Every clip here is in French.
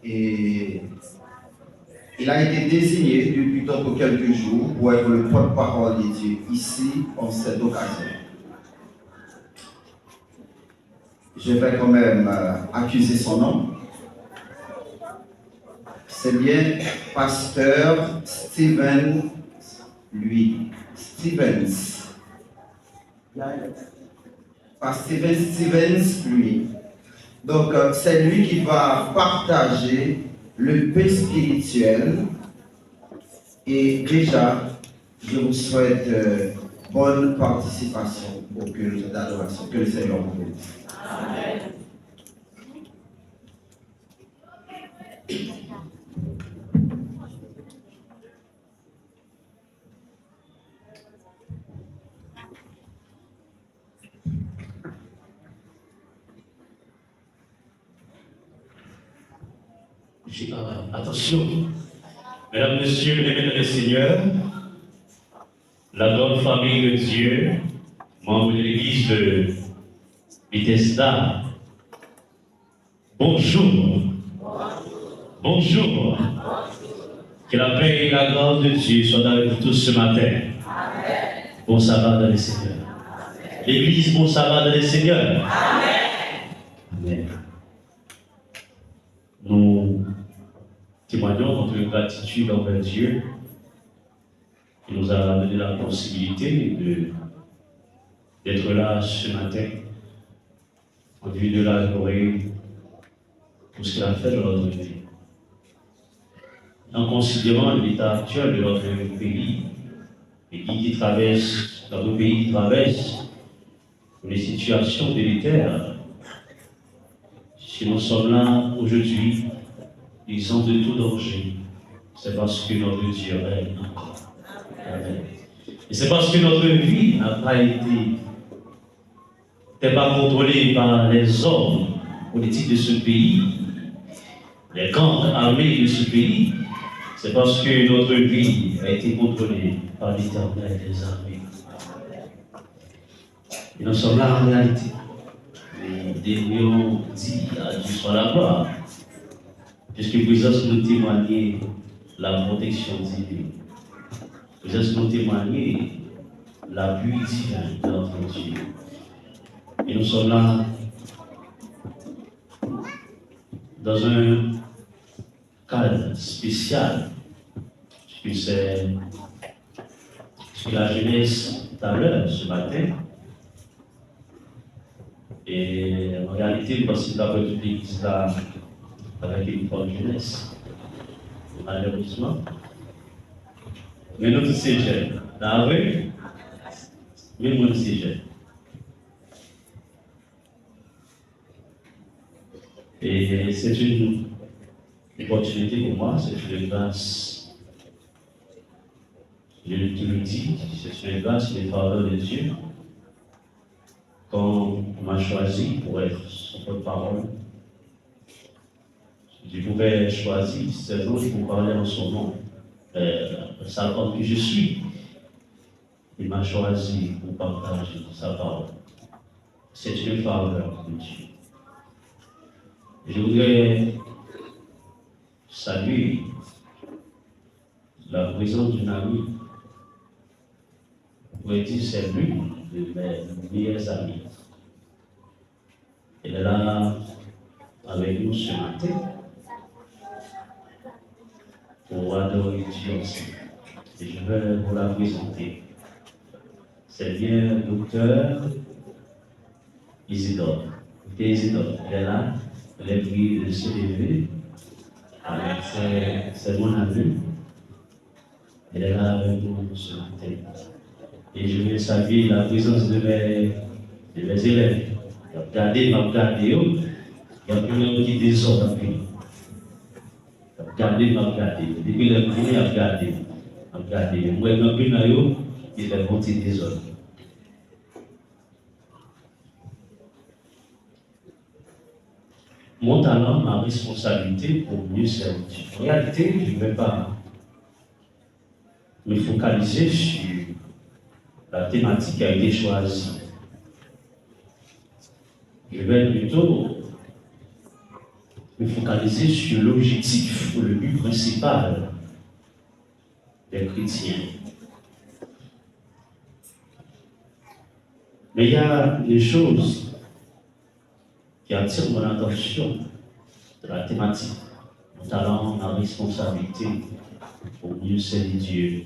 Et il a été désigné depuis quelques jours pour être le porte-parole de Dieu ici en cette occasion. Je vais quand même accuser son nom. C'est bien pasteur Stevens, lui. Stevens. Pasteur Stevens, lui. Donc, c'est lui qui va partager le paix spirituel. Et déjà, je vous souhaite bonne participation au culte d'adoration. Que le Seigneur vous bénisse. Amen. Attention, mesdames, messieurs, les maîtres et seigneurs, la grande famille de Dieu, membres de l'église de Bethesda, bonjour. Bonjour. Que la paix et la grâce de Dieu soient avec vous tous ce matin. Bon sabbat dans les seigneurs. L'église, bon sabbat dans les seigneurs. Amen. Nous témoignons notre gratitude envers Dieu qui nous a donné la possibilité d'être là ce matin en vue de l'adorer pour ce qu'il a fait dans notre vie. En considérant l'état actuel de notre pays, et qui traverse, notre pays qui traverse les situations délétères, si nous sommes là aujourd'hui, ils sont de tout danger. C'est parce que notre Dieu règne encore. Amen. Et c'est parce que notre vie n'a pas été, n'est pas contrôlée par les hommes politiques de ce pays, les grandes armées de ce pays. C'est parce que notre vie a été contrôlée par l'Éternel des armées. Et nous sommes là en réalité. Et nous dit à Dieu soit la gloire. Puisque présence nous témoigner la protection divine. Présence nous témoigner l'appui divin de notre Dieu. Et nous sommes là dans un cadre spécial, puisque c'est la jeunesse tout à l'heure, ce matin. Et en réalité, nous passons d'après toute l'église là avec une forte jeunesse, malheureusement. Mais nous tous ces jeunes, là, oui, mais nous ces jeunes. Et c'est une opportunité pour moi, c'est une grâce. Je te le dis, c'est une grâce, une faveur de Dieu. Quand on m'a choisi pour être son porte-parole, je pouvais choisir ces jours pour parler en son nom, savoir que je suis. Il m'a choisi pour partager sa parole. C'est une faveur de Dieu. Je voudrais saluer la présence d'une amie. On pourrait dire c'est l'une de mes meilleures amies. Elle est là avec nous ce matin pour adorer Dieu aussi. Et je vais vous la présenter. C'est bien le docteur Isidore. Isidore, elle est là. Elle est priée de se lever. C'est mon amie. Elle est là avec nous ce matin. Et je vais saluer la présence de mes élèves. Regardez, m'a regardé, il y a plus qui désordre. Regardez, m'a regardé. Depuis le premier, regardez. Moi, je n'ai plus il est monté désordre. Mon talent, ma responsabilité pour mieux servir. En réalité, je ne vais pas me focaliser sur la thématique qui a été choisie. Je vais plutôt me focaliser sur l'objectif ou le but principal des chrétiens. Mais il y a des choses qui attirent mon attention de la thématique. Mon talent, ma responsabilité pour mieux servir Dieu.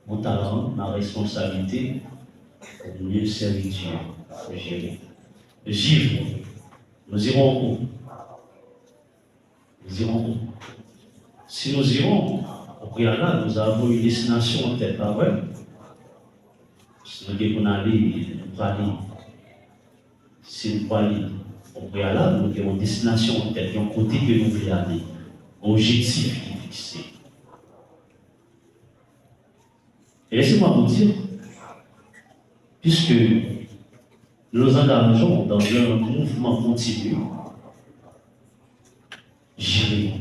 Mon talent, ma responsabilité pour mieux servir Dieu. Gérer. Nous irons où? Nous irons où? Si nous irons au préalable, nous avons une destination en tête, pas vrai? Si nous devons aller, nous allons. Si nous allons au préalable, nous avons une destination en tête, un côté que nous voulons aller, un objectif qui est fixé. Et laissez-moi vous dire, puisque nous nous engageons dans un mouvement continu, gérer.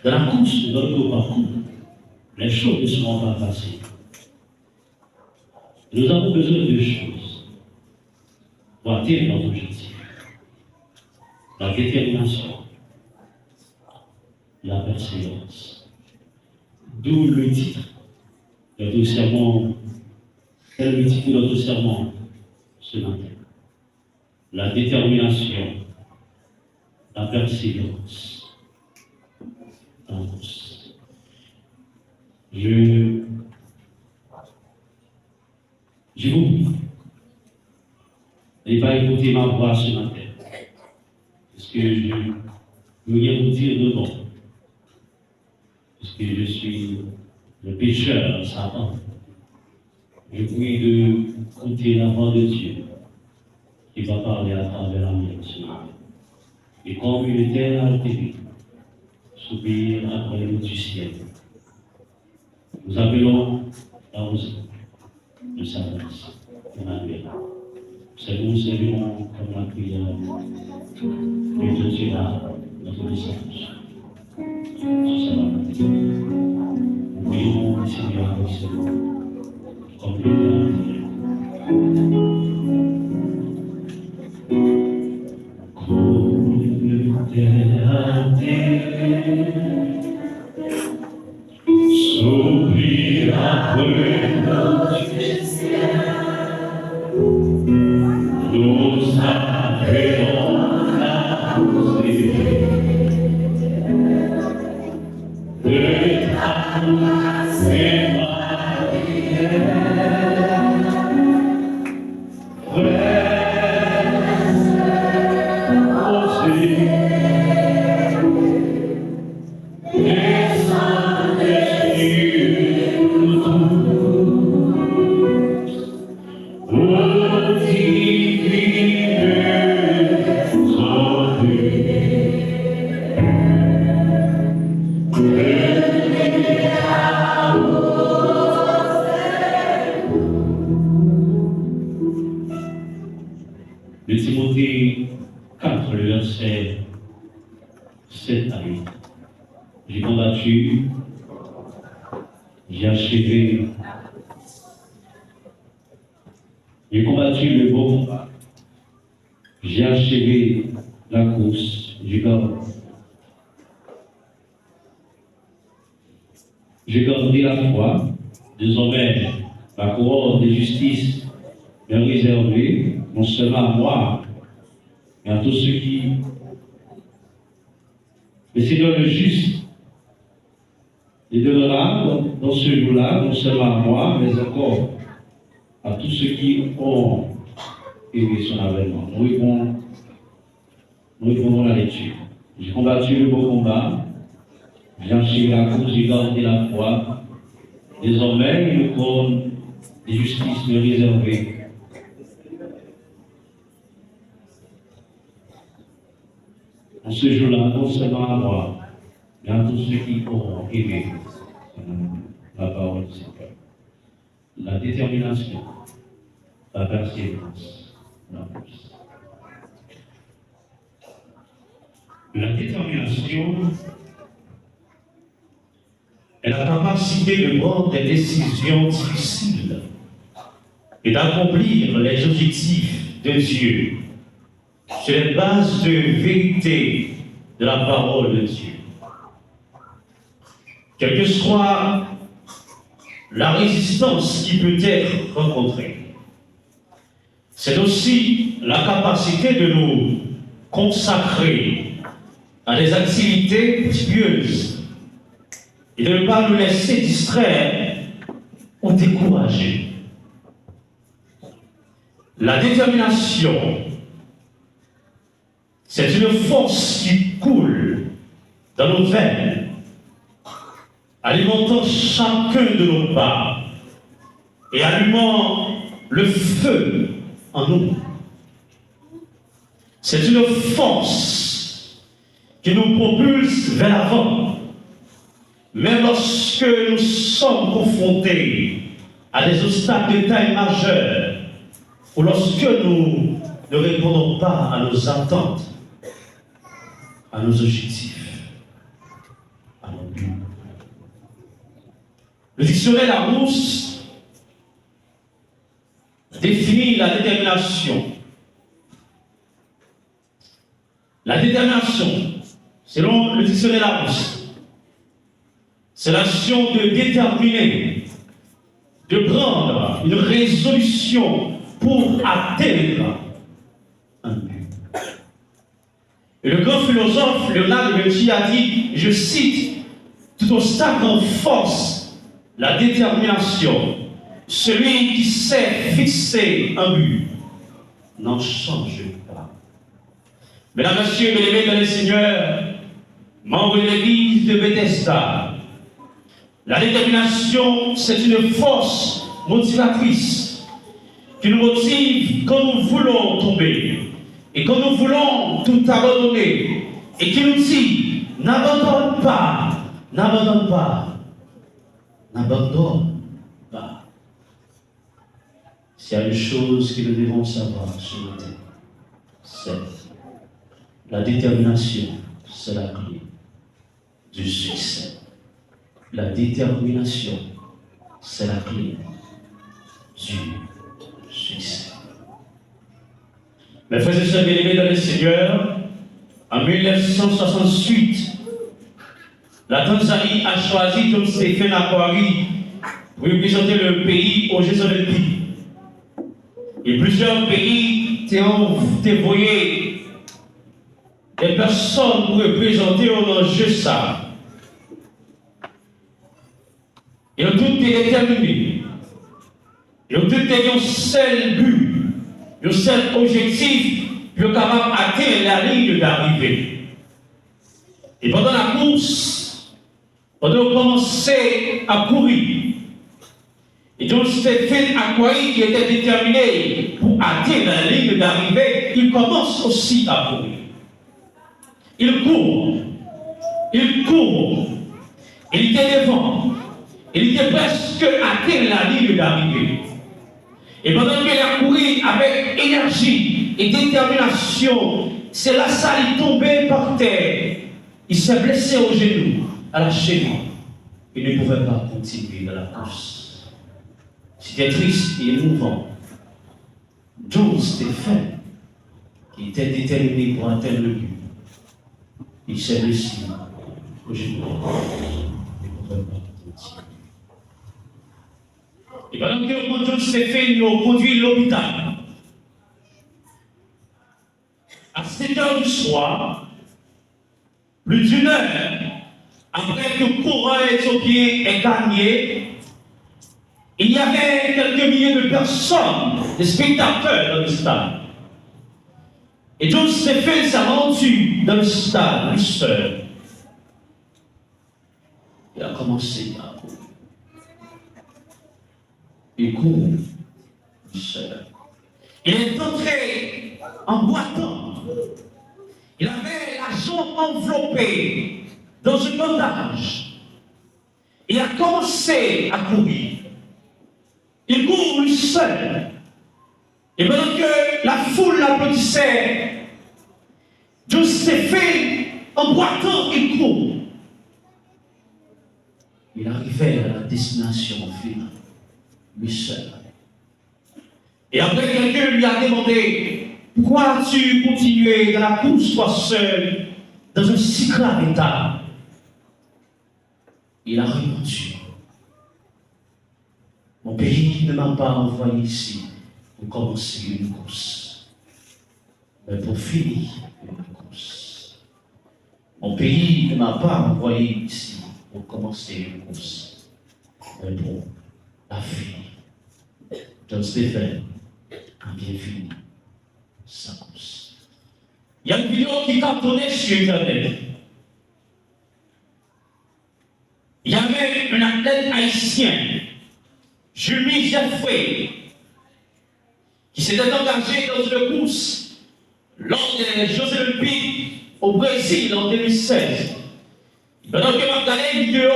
Dans la course de notre parcours, les choses ne seront pas faciles. Nous avons besoin de deux choses pour atteindre notre objectif. La détermination, la persévérance. D'où le titre de notre sermon. Quel est le titre de notre sermon ce matin? La détermination, la persévérance. Je vous prie, n'allez pas écouter ma voix ce matin, parce que je veux vous dire de bon, parce que je suis le pécheur savant. Je prie de écouter la voix de Dieu qui va parler à travers la mienne ce matin. Et comme une éternelle télé, soupir après le du ciel. Nous appelons la rosée de sa grâce, Emmanuel. C'est nous servirons comme la prière de Dieu là, notre message. Ce sera nous prions le Seigneur avec ce mot, comme le Timothée 4, le verset 7 à 8. J'ai combattu, j'ai achevé, j'ai combattu le bon combat, j'ai achevé la course, j'ai gardé la foi, désormais la couronne de justice est réservée non seulement à moi, mais à tous ceux qui. Le Seigneur le juste, il donnera dans ce jour-là, non seulement à moi, mais encore à tous ceux qui ont aimé son avènement. Nous répondons à la lecture. J'ai combattu le beau combat, j'ai achevé la course, j'ai gardé la foi. Désormais, une couronne de justice me réservée. En ce jour-là, non seulement à moi, mais à tous ceux qui auront aimé la parole du Seigneur. La détermination, la persévérance, la force. La détermination est la capacité de prendre des décisions difficiles et d'accomplir les objectifs de Dieu, sur les bases de vérité de la parole de Dieu. Quelle que soit la résistance qui peut être rencontrée, c'est aussi la capacité de nous consacrer à des activités pieuses et de ne pas nous laisser distraire ou décourager. La détermination, c'est une force qui coule dans nos veines, alimentant chacun de nos pas et allumant le feu en nous. C'est une force qui nous propulse vers l'avant, même lorsque nous sommes confrontés à des obstacles de taille majeure, ou lorsque nous ne répondons pas à nos attentes, à nos objectifs, à nos buts. Le dictionnaire Larousse définit la détermination. La détermination, selon le dictionnaire Larousse, c'est l'action de déterminer, de prendre une résolution pour atteindre un but. Et le grand philosophe Léonard de Vinci a dit, je cite, tout obstacle renforce la détermination. Celui qui sait fixer un but n'en change pas. Mesdames, Messieurs, bien-aimés dans le Seigneur, membres de l'église de Bethesda, la détermination, c'est une force motivatrice qui nous motive quand nous voulons tomber et quand nous voulons tout abandonner et qui nous dit, n'abandonne pas, n'abandonne pas, n'abandonne pas. S'il y a une chose que nous devons savoir ce matin, c'est la détermination, c'est la clé du succès. La détermination, c'est la clé du succès. Mes frères et sœurs bien-aimés dans le Seigneur, en 1968, la Tanzanie a choisi John Stephen Akwari pour représenter le pays aux Jeux Olympiques. Et plusieurs pays ont envoyé des personnes pour représenter un enjeu ça. Ils ont tous été déterminés. Ils ont tous été un seul but, un seul objectif, pour capable d'atteindre la ligne d'arrivée. Et pendant la course, pendant qu'on commençait à courir, et donc Stephen Akwari, qui était déterminé pour atteindre la ligne d'arrivée, il commence aussi à courir. Il court, il était devant. Il était presque atteint la ligne d'arrivée. Et pendant qu'il a couru avec énergie et détermination, c'est là ça, il tombait par terre. Il s'est blessé au genou, à la cheville. Il ne pouvait pas continuer dans la course. C'était triste et émouvant. John Stephen, qui était déterminé pour atteindre le but, il s'est blessé au genou. Il ne pouvait pas continuer. Et pendant que John Stephen nous conduit à l'hôpital, à 7 heures du soir, plus d'une heure après que le courant éthiopien est gagné, il y avait quelques milliers de personnes, des spectateurs dans le stade. Et John Stephen s'est rendu dans le stade, lui seul. Il a commencé à courir. Il court, lui seul. Il est entré en boitant. Il avait la jambe enveloppée dans un bandage. Il a commencé à courir. Il court lui seul. Et pendant que la foule l'applaudissait, John Stephen, en boitant, il court. Il arrivait à la destination finale, lui seul. Et après, quelqu'un lui a demandé, pourquoi as-tu continué dans la course, toi seul, dans un si grave état? Il a répondu, mon pays ne m'a pas envoyé ici pour commencer une course, mais pour finir une course. Mon pays ne m'a pas envoyé ici pour commencer une course, mais pour la finir. John Stephen a bien fini sa course. Il y a une vidéo qui cartonnait sur Internet. Il y avait un athlète haïtien, Jules Jeffrey, qui s'était engagé dans une course lors des Jeux Olympiques au Brésil en 2016. Pendant que je regardais une vidéo,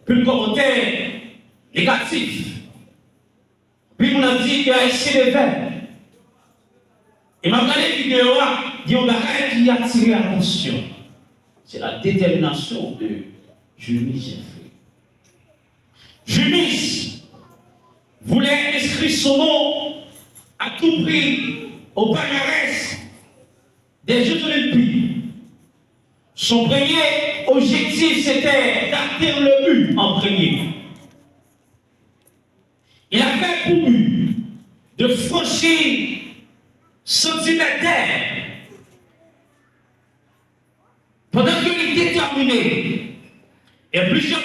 puis le commentaire négatif, puis on a dit qu'il a essayé de faire. Et je regardé une vidéo, il y a un bagage qui a attiré l'attention. C'est la détermination de Jules Jeffrey. Jules voulait inscrire son nom à tout prix au palmarès des Jeux Olympiques. Son premier objectif, c'était d'atteindre le but en premier. Il avait pour but de franchir 100 cm pendant qu'il était terminé. Et plusieurs